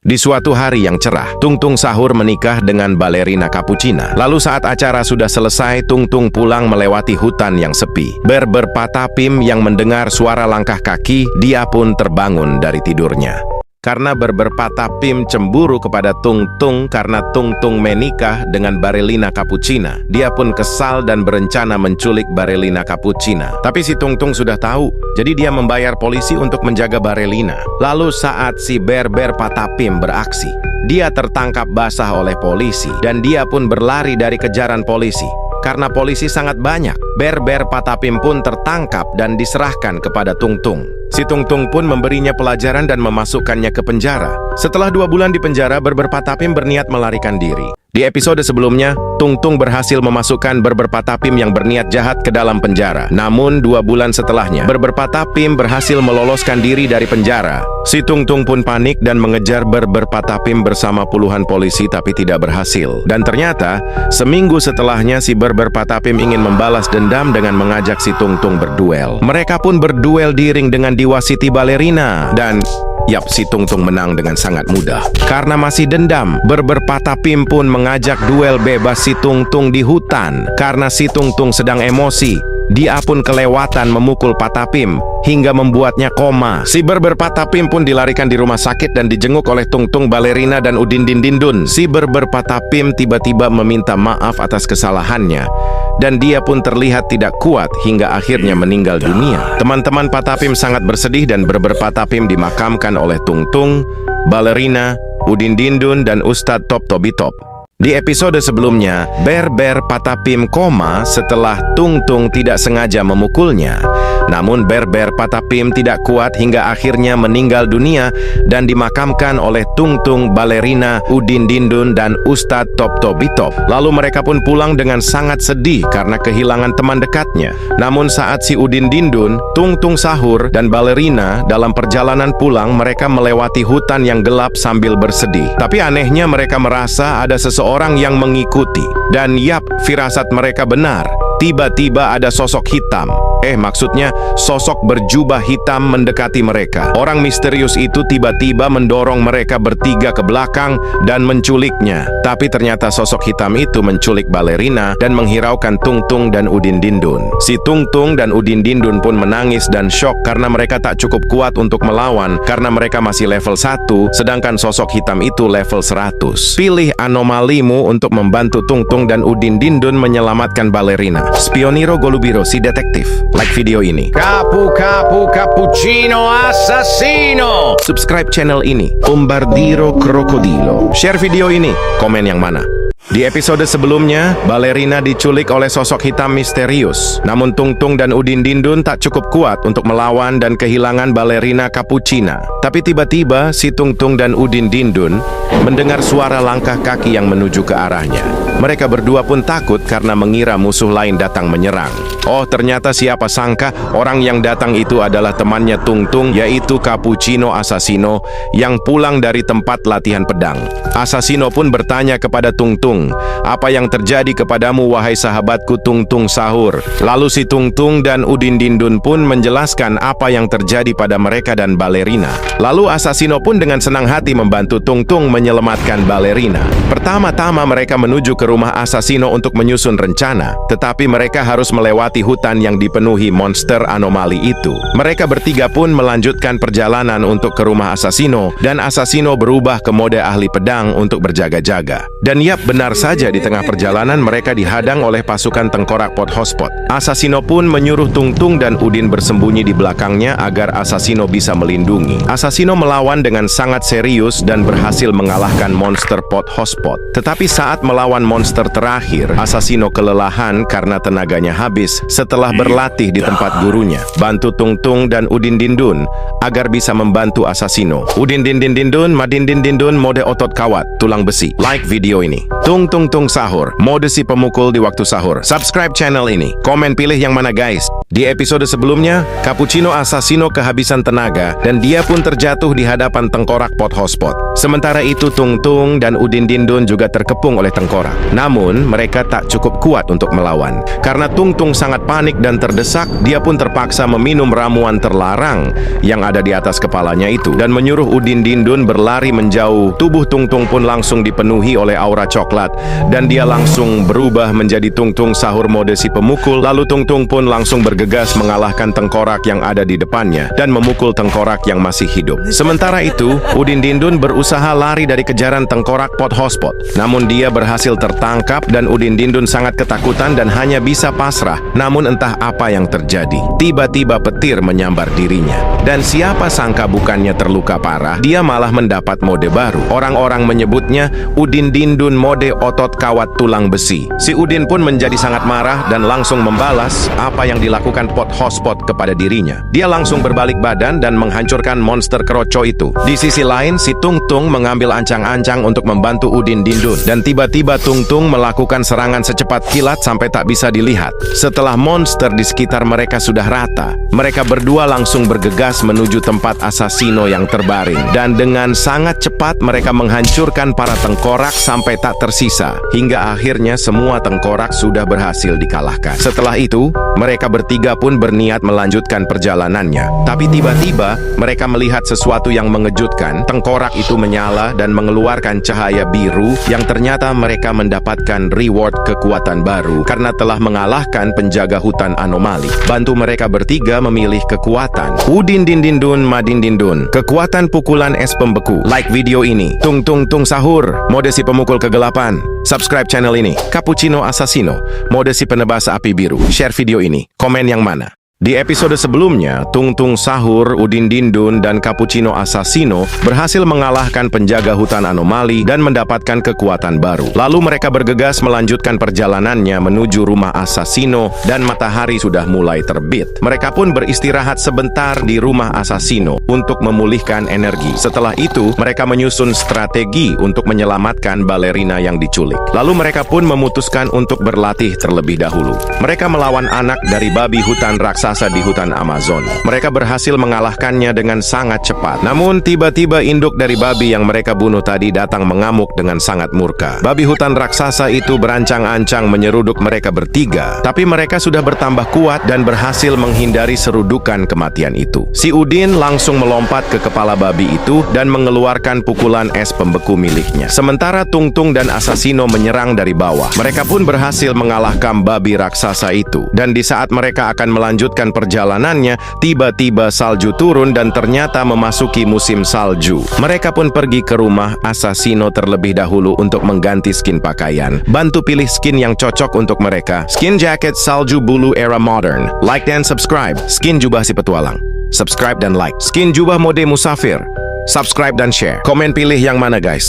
Di suatu hari yang cerah, Tung Tung Sahur menikah dengan balerina Capuchina. Lalu saat acara sudah selesai, Tung Tung pulang melewati hutan yang sepi. Berberpatapim yang mendengar suara langkah kaki, dia pun terbangun dari tidurnya. Karena berberpatapim cemburu kepada Tung Tung karena Tung Tung menikah dengan balerina Capuchina. Dia pun kesal dan berencana menculik balerina Capuchina. Tapi si Tung Tung sudah tahu, jadi dia membayar polisi untuk menjaga balerina. Lalu saat si berberpatapim beraksi, dia tertangkap basah oleh polisi dan dia pun berlari dari kejaran polisi. Karena polisi sangat banyak, berberpatapim pun tertangkap dan diserahkan kepada Tung Tung. Si Tung Tung pun memberinya pelajaran dan memasukkannya ke penjara. Setelah 2 bulan di penjara, berberpatapim berniat melarikan diri. Di episode sebelumnya, Tung Tung berhasil memasukkan berberpatapim yang berniat jahat ke dalam penjara. Namun 2 bulan setelahnya, berberpatapim berhasil meloloskan diri dari penjara. Si Tung Tung pun panik dan mengejar berberpatapim bersama puluhan polisi tapi tidak berhasil. Dan ternyata, seminggu setelahnya si berberpatapim ingin membalas dendam dengan mengajak si Tung Tung berduel. Mereka pun berduel di ring dengan diwasiti balerina. Dan yap, si Tung Tung menang dengan sangat mudah. Karena masih dendam, berberpatapim pun mengajak duel bebas si Tung Tung di hutan. Karena si Tung Tung sedang emosi, dia pun kelewatan memukul patapim hingga membuatnya koma. Si berberpatapim pun dilarikan di rumah sakit dan dijenguk oleh Tung Tung, balerina, dan Udin Din Din Dun. Si berberpatapim tiba-tiba meminta maaf atas kesalahannya dan dia pun terlihat tidak kuat hingga akhirnya meninggal dunia. Teman-teman patapim sangat bersedih dan berberpatapim dimakamkan oleh Tung Tung, balerina, Udin Din Dun, dan Ustadz Top Tobitop. Di episode sebelumnya, berberpatapim koma setelah Tung Tung tidak sengaja memukulnya. Namun berberpatapim tidak kuat hingga akhirnya meninggal dunia dan dimakamkan oleh Tung Tung, balerina, Udin Din Dun, dan Ustadz Top Tobitop. Lalu mereka pun pulang dengan sangat sedih karena kehilangan teman dekatnya. Namun saat si Udin Din Dun, Tung Tung Sahur, dan balerina dalam perjalanan pulang, mereka melewati hutan yang gelap sambil bersedih. Tapi anehnya mereka merasa ada seseorang yang mengikuti. Dan yap, firasat mereka benar. Tiba-tiba ada sosok hitam. Maksudnya sosok berjubah hitam mendekati mereka. Orang misterius itu tiba-tiba mendorong mereka bertiga ke belakang dan menculiknya. Tapi ternyata sosok hitam itu menculik balerina dan menghiraukan Tung Tung dan Udin Din Dun. Si Tung Tung dan Udin Din Dun pun menangis dan syok karena mereka tak cukup kuat untuk melawan karena mereka masih level 1, sedangkan sosok hitam itu level 100. Pilih anomalimu untuk membantu Tung Tung dan Udin Din Dun menyelamatkan balerina. Spioniro Golubiro, si detektif. Like video ini. Cappuccino Assassino. Subscribe channel ini, Bombardiro Crocodilo. Share video ini, komen yang mana. Di episode sebelumnya, balerina diculik oleh sosok hitam misterius. Namun Tung Tung dan Udin Din Dun tak cukup kuat untuk melawan dan kehilangan balerina Capuchina. Tapi tiba-tiba si Tung Tung dan Udin Din Dun mendengar suara langkah kaki yang menuju ke arahnya. Mereka berdua pun takut karena mengira musuh lain datang menyerang. Oh, ternyata siapa sangka orang yang datang itu adalah temannya Tung Tung, yaitu Cappuccino Assassino yang pulang dari tempat latihan pedang. Assassino pun bertanya kepada Tung Tung, "Apa yang terjadi kepadamu, wahai sahabatku Tung Tung Sahur?" Lalu si Tung Tung dan Udin Din Dun pun menjelaskan apa yang terjadi pada mereka dan balerina. Lalu Assassino pun dengan senang hati membantu Tung Tung menyelamatkan balerina. Pertama-tama mereka menuju ke rumah Assassino untuk menyusun rencana, tetapi mereka harus melewati hutan yang dipenuhi monster anomali itu. Mereka bertiga pun melanjutkan perjalanan untuk ke rumah Assassino, dan Assassino berubah ke mode ahli pedang untuk berjaga-jaga. Dan yap, benar saja di tengah perjalanan mereka dihadang oleh pasukan tengkorak Pot Hotspot. Assassino pun menyuruh Tung Tung dan Udin bersembunyi di belakangnya agar Assassino bisa melindungi. Assassino melawan dengan sangat serius dan berhasil mengalahkan monster Pot Hotspot. Tetapi saat melawan monster terakhir, Assassino kelelahan karena tenaganya habis setelah berlatih di tempat gurunya. Bantu Tung Tung dan Udin Din Dun agar bisa membantu Assassino. Udin Din Din Din Dun, Madin Din Din Dun, mode otot kawat, tulang besi. Like video ini. Tung Tung Tung Sahur, mode si pemukul di waktu sahur. Subscribe channel ini. Komen pilih yang mana guys. Di episode sebelumnya, Cappuccino Assassino kehabisan tenaga dan dia pun terjatuh di hadapan tengkorak Pot Hotspot. Sementara itu Tung Tung dan Udin Din Dun juga terkepung oleh tengkorak. Namun, mereka tak cukup kuat untuk melawan. Karena Tung Tung sangat panik dan terdesak, dia pun terpaksa meminum ramuan terlarang yang ada di atas kepalanya itu dan menyuruh Udin Dindun berlari menjauh. Tubuh Tung Tung pun langsung dipenuhi oleh aura coklat dan dia langsung berubah menjadi Tung Tung Sahur mode si pemukul. Lalu Tung Tung pun langsung bergegas mengalahkan tengkorak yang ada di depannya dan memukul tengkorak yang masih hidup. Sementara itu, Udin Dindun berusaha lari dari kejaran tengkorak Pot Hospot. Namun dia berhasil tertangkap dan Udin Dindun sangat ketakutan dan hanya bisa pasrah. Namun entah apa yang terjadi. Tiba-tiba petir menyambar dirinya. Dan siapa sangka bukannya terluka parah, dia malah mendapat mode baru. Orang-orang menyebutnya Udin Dindun mode otot kawat tulang besi. Si Udin pun menjadi sangat marah dan langsung membalas apa yang dilakukan Pot Hospot kepada dirinya. Dia langsung berbalik badan dan menghancurkan monster keroco itu. Di sisi lain, si Tung Tung mengambil ancang-ancang untuk membantu Udin Dindun. Dan tiba-tiba Tung Tung melakukan serangan secepat kilat sampai tak bisa dilihat. Setelah monster di sekitar mereka sudah rata, mereka berdua langsung bergegas menuju tempat Assassino yang terbaring. Dan dengan sangat cepat mereka menghancurkan para tengkorak sampai tak tersisa. Hingga akhirnya semua tengkorak sudah berhasil dikalahkan. Setelah itu, mereka bertiga pun berniat melanjutkan perjalanannya. Tapi tiba-tiba mereka melihat sesuatu yang mengejutkan. Tengkorak itu menyala dan mengeluarkan cahaya biru yang ternyata mereka mendapatkan reward kekuatan baru karena telah mengalahkan penjaga hutan anomali. Bantu mereka bertiga memilih kekuatan. Udin Dindun Madin Dindun. Kekuatan pukulan es pembeku. Like video ini. Tung Tung Tung Sahur. Mode si pemukul kegelapan. Subscribe channel ini. Cappuccino Assassino. Mode si penebas api biru. Share video ini. Komen yang mana? Di episode sebelumnya, Tung Tung Sahur, Udin Dindun, dan Cappuccino Assassino berhasil mengalahkan penjaga hutan anomali dan mendapatkan kekuatan baru. Lalu mereka bergegas melanjutkan perjalanannya menuju rumah Assassino dan matahari sudah mulai terbit. Mereka pun beristirahat sebentar di rumah Assassino untuk memulihkan energi. Setelah itu, mereka menyusun strategi untuk menyelamatkan balerina yang diculik. Lalu mereka pun memutuskan untuk berlatih terlebih dahulu. Mereka melawan anak dari babi hutan raksasa di hutan Amazon. Mereka berhasil mengalahkannya dengan sangat cepat. Namun tiba-tiba induk dari babi yang mereka bunuh tadi datang mengamuk dengan sangat murka. Babi hutan raksasa itu berancang-ancang menyeruduk mereka bertiga. Tapi mereka sudah bertambah kuat dan berhasil menghindari serudukan kematian itu. Si Udin langsung melompat ke kepala babi itu dan mengeluarkan pukulan es pembeku miliknya. Sementara Tung Tung dan Assassino menyerang dari bawah. Mereka pun berhasil mengalahkan babi raksasa itu. Dan di saat mereka akan melanjutkan perjalanannya, tiba-tiba salju turun dan ternyata memasuki musim salju. Mereka pun pergi ke rumah Assassino terlebih dahulu untuk mengganti skin pakaian. Bantu pilih skin yang cocok untuk mereka. Skin jacket salju bulu era modern. Like dan subscribe. Skin jubah si petualang. Subscribe dan like. Skin jubah mode musafir. Subscribe dan share. Komen pilih yang mana guys.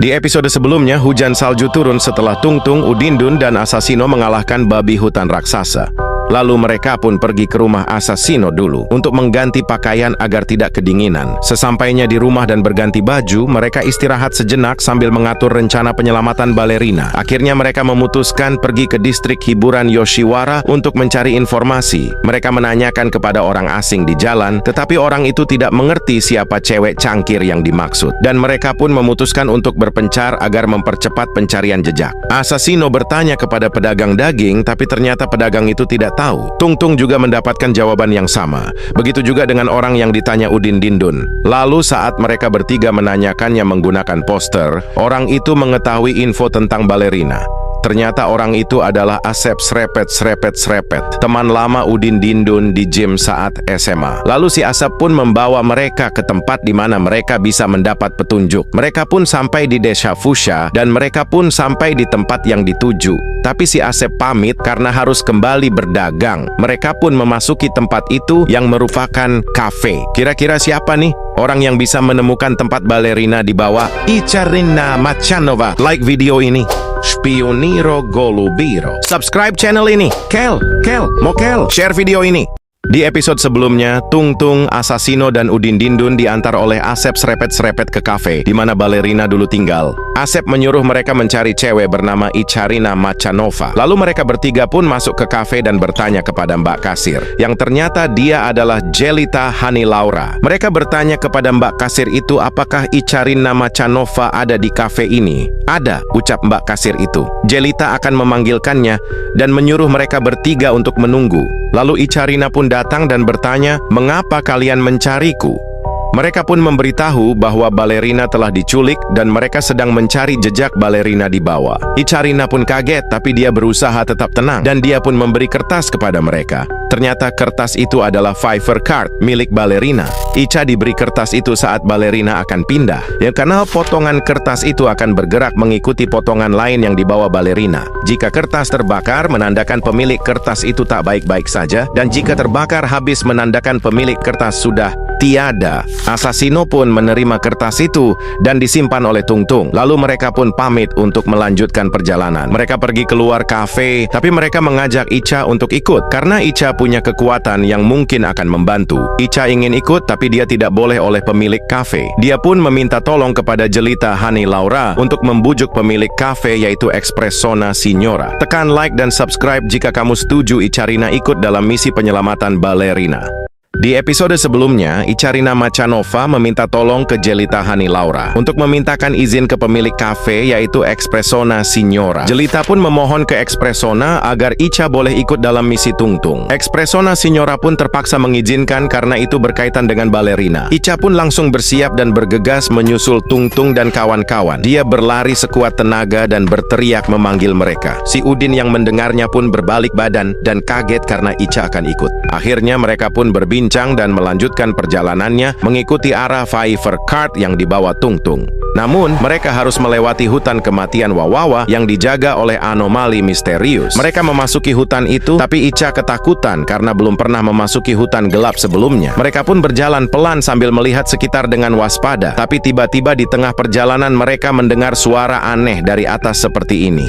Di episode sebelumnya, hujan salju turun setelah Tung Tung, Udin Dindun, dan Assassino mengalahkan babi hutan raksasa. Lalu mereka pun pergi ke rumah Assassino dulu untuk mengganti pakaian agar tidak kedinginan. Sesampainya di rumah dan berganti baju, mereka istirahat sejenak sambil mengatur rencana penyelamatan balerina. Akhirnya mereka memutuskan pergi ke distrik hiburan Yoshiwara untuk mencari informasi. Mereka menanyakan kepada orang asing di jalan, tetapi orang itu tidak mengerti siapa cewek cangkir yang dimaksud. Dan mereka pun memutuskan untuk berpencar agar mempercepat pencarian jejak. Assassino bertanya kepada pedagang daging, tapi ternyata pedagang itu tidak tahu. Tung Tung juga mendapatkan jawaban yang sama. Begitu juga dengan orang yang ditanya Udin Dindun. Lalu saat mereka bertiga menanyakannya menggunakan poster, orang itu mengetahui info tentang balerina. Ternyata orang itu adalah Asep Srepet, teman lama Udin Dindun di gym saat SMA. Lalu si Asep pun membawa mereka ke tempat di mana mereka bisa mendapat petunjuk. Mereka pun sampai di desa Fusha dan mereka pun sampai di tempat yang dituju. Tapi si Asep pamit karena harus kembali berdagang. Mereka pun memasuki tempat itu yang merupakan kafe. Kira-kira siapa nih orang yang bisa menemukan tempat balerina di bawah? Icharina Machanova. Like video ini. Spioniro Golubiro. Subscribe channel ini. Mokel. Share video ini. Di episode sebelumnya, Tung Tung, Asasino, dan Udin Dindun diantar oleh Asep serepet-serepet ke kafe di mana balerina dulu tinggal. Asep menyuruh mereka mencari cewek bernama Icharina Machanova. Lalu mereka bertiga pun masuk ke kafe dan bertanya kepada Mbak Kasir, yang ternyata dia adalah Jelita Hani Laura. Mereka bertanya kepada Mbak Kasir itu apakah Icharina Machanova ada di kafe ini. Ada, ucap Mbak Kasir itu. Jelita akan memanggilkannya dan menyuruh mereka bertiga untuk menunggu. Lalu Icharina pun datang dan bertanya, "Mengapa kalian mencariku?" Mereka pun memberitahu bahwa balerina telah diculik dan mereka sedang mencari jejak balerina di bawah. Icharina pun kaget, tapi dia berusaha tetap tenang dan dia pun memberi kertas kepada mereka. Ternyata kertas itu adalah Fiverr Card milik balerina. Icha diberi kertas itu saat balerina akan pindah. Ya, karena potongan kertas itu akan bergerak mengikuti potongan lain yang dibawa balerina. Jika kertas terbakar, menandakan pemilik kertas itu tak baik-baik saja, dan jika terbakar habis, menandakan pemilik kertas sudah tiada. Asasino pun menerima kertas itu dan disimpan oleh Tung Tung. Lalu mereka pun pamit untuk melanjutkan perjalanan. Mereka pergi keluar kafe, tapi mereka mengajak Icha untuk ikut karena Icha punya kekuatan yang mungkin akan membantu. Icha ingin ikut, tapi dia tidak boleh oleh pemilik kafe. Dia pun meminta tolong kepada Jelita Hani Laura untuk membujuk pemilik kafe, yaitu Espressona Signora. Tekan like dan subscribe jika kamu setuju Icharina ikut dalam misi penyelamatan balerina. Di episode sebelumnya, Icharina Machanova meminta tolong ke Jelita Hani Laura untuk memintakan izin ke pemilik kafe, yaitu Espressona Signora. Jelita pun memohon ke Espressona agar Icha boleh ikut dalam misi Tung Tung. Espressona Signora pun terpaksa mengizinkan karena itu berkaitan dengan balerina. Icha pun langsung bersiap dan bergegas menyusul Tung Tung dan kawan-kawan. Dia berlari sekuat tenaga dan berteriak memanggil mereka. Si Udin yang mendengarnya pun berbalik badan dan kaget karena Icha akan ikut. Akhirnya mereka pun berbincang dan melanjutkan perjalanannya mengikuti arah Fiverr Card yang dibawa Tung Tung. Namun, mereka harus melewati hutan kematian Wawawa yang dijaga oleh anomali misterius. Mereka memasuki hutan itu, tapi Icha ketakutan karena belum pernah memasuki hutan gelap sebelumnya. Mereka pun berjalan pelan sambil melihat sekitar dengan waspada. Tapi tiba-tiba di tengah perjalanan mereka mendengar suara aneh dari atas seperti ini.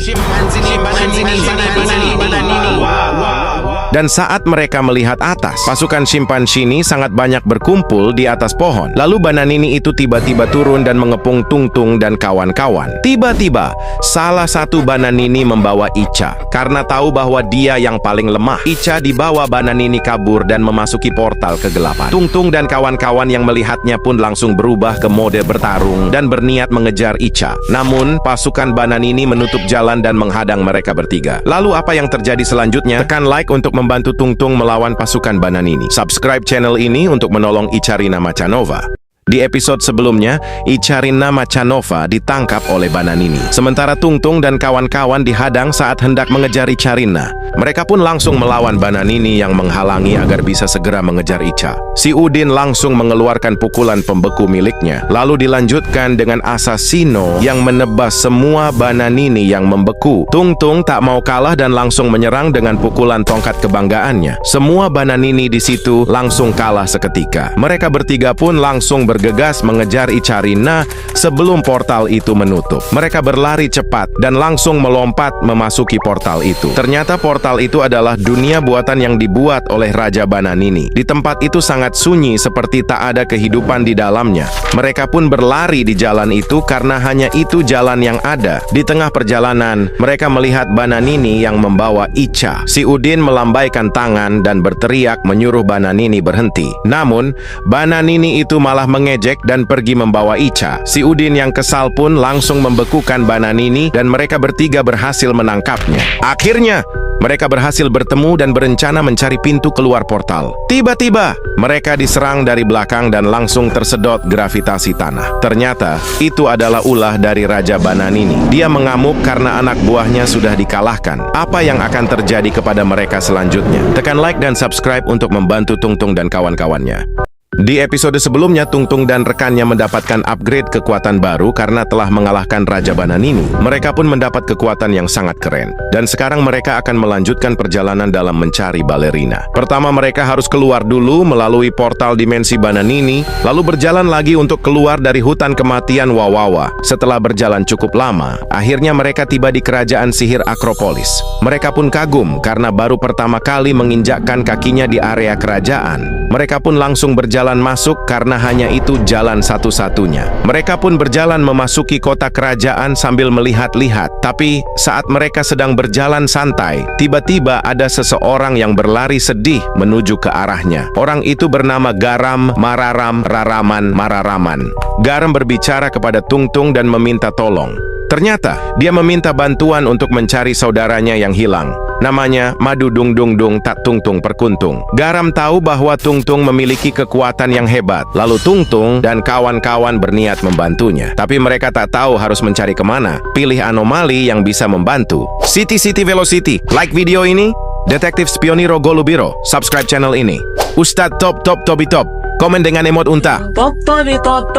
Dan saat mereka melihat atas, pasukan Shimpanzini sangat banyak berkumpul di atas pohon. Lalu Bananini itu tiba-tiba turun dan mengepung Tung Tung dan kawan-kawan. Tiba-tiba, salah satu Bananini membawa Icha. Karena tahu bahwa dia yang paling lemah, Icha dibawa Bananini kabur dan memasuki portal kegelapan. Tung Tung dan kawan-kawan yang melihatnya pun langsung berubah ke mode bertarung dan berniat mengejar Icha. Namun, pasukan Bananini menutup jalan dan menghadang mereka bertiga. Lalu apa yang terjadi selanjutnya? Tekan like untuk membantu Tung Tung melawan pasukan Bananini. Subscribe channel ini untuk menolong Icharina Machanova. Di episode sebelumnya, Icharina Machanova ditangkap oleh Bananini. Sementara Tung Tung dan kawan-kawan dihadang saat hendak mengejar Icharina. Mereka pun langsung melawan Bananini yang menghalangi agar bisa segera mengejar Icha. Si Udin langsung mengeluarkan pukulan pembeku miliknya. Lalu dilanjutkan dengan Asasino yang menebas semua Bananini yang membeku. Tung Tung tak mau kalah dan langsung menyerang dengan pukulan tongkat kebanggaannya. Semua Bananini di situ langsung kalah seketika. Mereka bertiga pun langsung bergegas mengejar Icharina sebelum portal itu menutup. Mereka berlari cepat dan langsung melompat memasuki portal itu. Ternyata portal itu adalah dunia buatan yang dibuat oleh Raja Bananini. Di tempat itu sangat sunyi seperti tak ada kehidupan di dalamnya. Mereka pun berlari di jalan itu karena hanya itu jalan yang ada. Di tengah perjalanan, mereka melihat Bananini yang membawa Icha. Si Udin melambaikan tangan dan berteriak menyuruh Bananini berhenti. Namun, Bananini itu malah mengejek dan pergi membawa Icha. Si Udin yang kesal pun langsung membekukan Bananini dan mereka bertiga berhasil menangkapnya. Akhirnya, mereka berhasil bertemu dan berencana mencari pintu keluar portal. Tiba-tiba, mereka diserang dari belakang dan langsung tersedot gravitasi tanah. Ternyata, itu adalah ulah dari Raja Bananini. Dia mengamuk karena anak buahnya sudah dikalahkan. Apa yang akan terjadi kepada mereka selanjutnya? Tekan like dan subscribe untuk membantu Tung Tung dan kawan-kawannya. Di episode sebelumnya, Tung Tung dan rekannya mendapatkan upgrade kekuatan baru karena telah mengalahkan Raja Bananini. Mereka pun mendapat kekuatan yang sangat keren. Dan sekarang mereka akan melanjutkan perjalanan dalam mencari balerina. Pertama, mereka harus keluar dulu melalui portal dimensi Bananini, lalu berjalan lagi untuk keluar dari hutan kematian Wawawa. Setelah berjalan cukup lama, akhirnya mereka tiba di kerajaan sihir Akropolis. Mereka pun kagum karena baru pertama kali menginjakkan kakinya di area kerajaan. Mereka pun langsung berjalan masuk karena hanya itu jalan satu-satunya. Mereka pun berjalan memasuki kota kerajaan sambil melihat-lihat. Tapi saat mereka sedang berjalan santai, tiba-tiba ada seseorang yang berlari sedih menuju ke arahnya. Orang itu bernama Garam Mararam Raraman Mararaman. Garam berbicara kepada Tung Tung dan meminta tolong. Ternyata dia meminta bantuan untuk mencari saudaranya yang hilang. Namanya Madu Dung Dung Dung Tak Tung Tung Perkuntung. Garam tahu bahwa Tung Tung memiliki kekuatan yang hebat. Lalu Tung Tung dan kawan-kawan berniat membantunya. Tapi mereka tak tahu harus mencari kemana. Pilih anomali yang bisa membantu. City Velocity. Like video ini. Detektif Spioniro Golubiro. Subscribe channel ini. Ustadz Top Tobi Top. Komen dengan emot unta. Top Tobi Top.